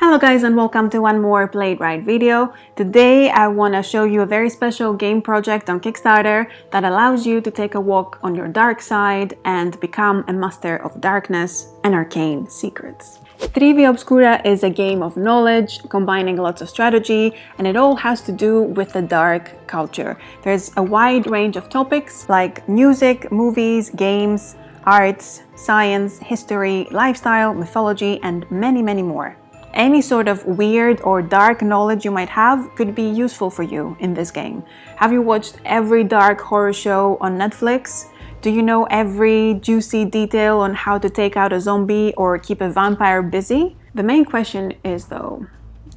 Hello guys, and welcome to one more Play It Right video. Today I want to show you a very special game project on Kickstarter that allows you to take a walk on your dark side and become a master of darkness and arcane secrets. Trivia Obscura is a game of knowledge combining lots of strategy, and it all has to do with the dark culture. There's a wide range of topics like music, movies, games, arts, science, history, lifestyle, mythology, and many more. Any sort of weird or dark knowledge you might have could be useful for you in this game. Have you watched every dark horror show on Netflix? Do you know every juicy detail on how to take out a zombie or keep a vampire busy? The main question is though,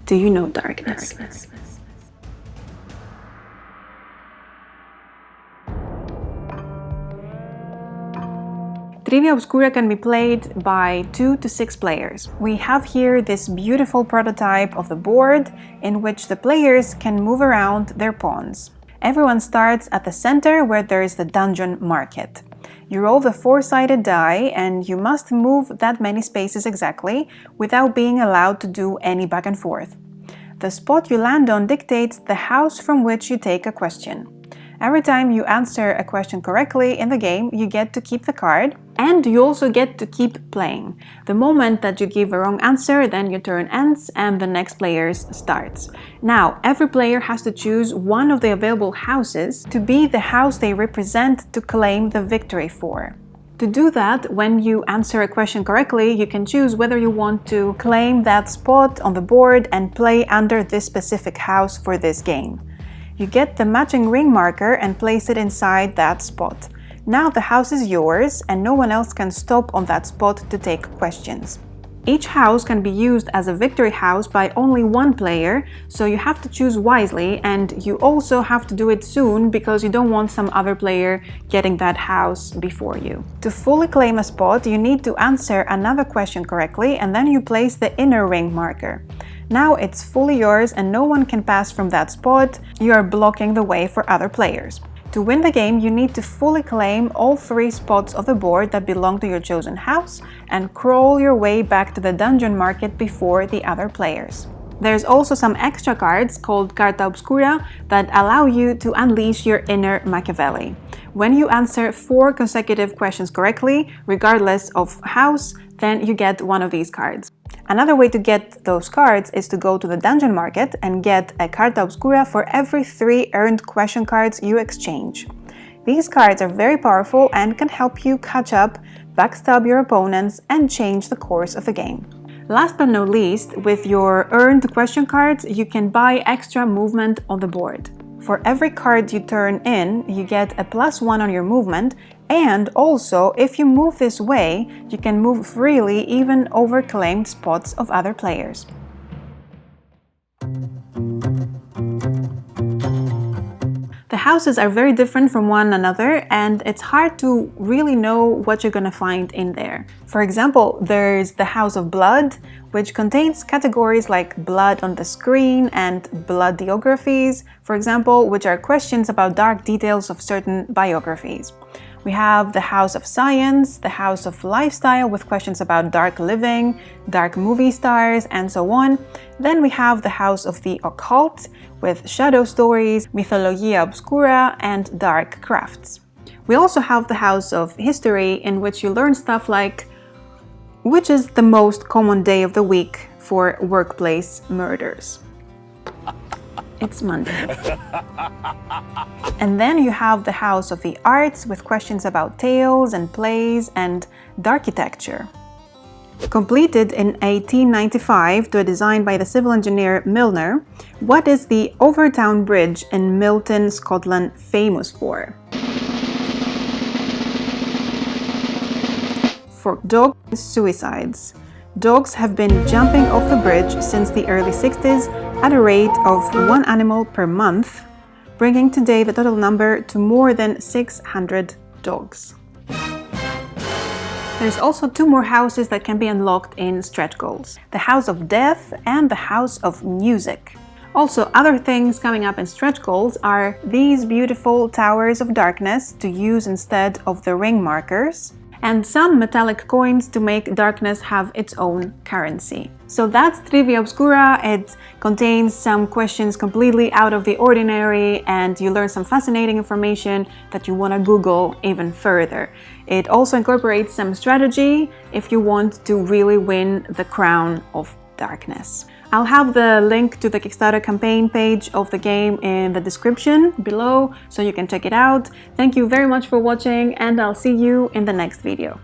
do you know darkness? Trivia Obscura can be played by 2 to 6 players. We have here this beautiful prototype of the board in which the players can move around their pawns. Everyone starts at the center where there is the dungeon market. You roll the 4-sided die and you must move that many spaces exactly without being allowed to do any back and forth. The spot you land on dictates the house from which you take a question. Every time you answer a question correctly in the game, you get to keep the card, and you also get to keep playing. The moment that you give a wrong answer, then your turn ends and the next player's starts. Now, every player has to choose one of the available houses to be the house they represent to claim the victory for. To do that, when you answer a question correctly, you can choose whether you want to claim that spot on the board and play under this specific house for this game. You get the matching ring marker and place it inside that spot. Now the house is yours and no one else can stop on that spot to take questions. Each house can be used as a victory house by only one player, so you have to choose wisely, and you also have to do it soon because you don't want some other player getting that house before you. To fully claim a spot, you need to answer another question correctly and then you place the inner ring marker. Now it's fully yours and no one can pass from that spot. You are blocking the way for other players. To win the game, you need to fully claim all 3 spots of the board that belong to your chosen house and crawl your way back to the dungeon market before the other players. There's also some extra cards called Carta Obscura that allow you to unleash your inner Machiavelli. When you answer 4 consecutive questions correctly, regardless of house, then you get one of these cards. Another way to get those cards is to go to the dungeon market and get a Carta Obscura for every 3 earned question cards you exchange. These cards are very powerful and can help you catch up, backstab your opponents, and change the course of the game. Last but not least, with your earned question cards, you can buy extra movement on the board. For every card you turn in, you get a +1 on your movement, and also, if you move this way, you can move freely even over claimed spots of other players. The houses are very different from one another, and it's hard to really know what you're gonna find in there. For example, there's the House of Blood, which contains categories like blood on the screen and bloodiographies, for example, which are questions about dark details of certain biographies. We have the House of Science, the House of Lifestyle with questions about dark living, dark movie stars, and so on. Then we have the House of the Occult with shadow stories, Mythologia Obscura, and dark crafts. We also have the House of History, in which you learn stuff like which is the most common day of the week for workplace murders. It's Monday. And then you have the House of the Arts with questions about tales and plays and architecture. Completed in 1895 to a design by the civil engineer Milner, what is the Overtown Bridge in Milton, Scotland famous for? For dog suicides. Dogs have been jumping off the bridge since the early 60s at a rate of 1 animal per month, bringing today the total number to more than 600 dogs. There's also 2 more houses that can be unlocked in stretch goals: the House of Death and the House of Music. Also, other things coming up in stretch goals are these beautiful Towers of Darkness to use instead of the ring markers, and some metallic coins to make darkness have its own currency. So that's Trivia Obscura. It contains some questions completely out of the ordinary, and you learn some fascinating information that you want to Google even further. It also incorporates some strategy if you want to really win the crown of darkness. I'll have the link to the Kickstarter campaign page of the game in the description below, so you can check it out. Thank you very much for watching, and I'll see you in the next video.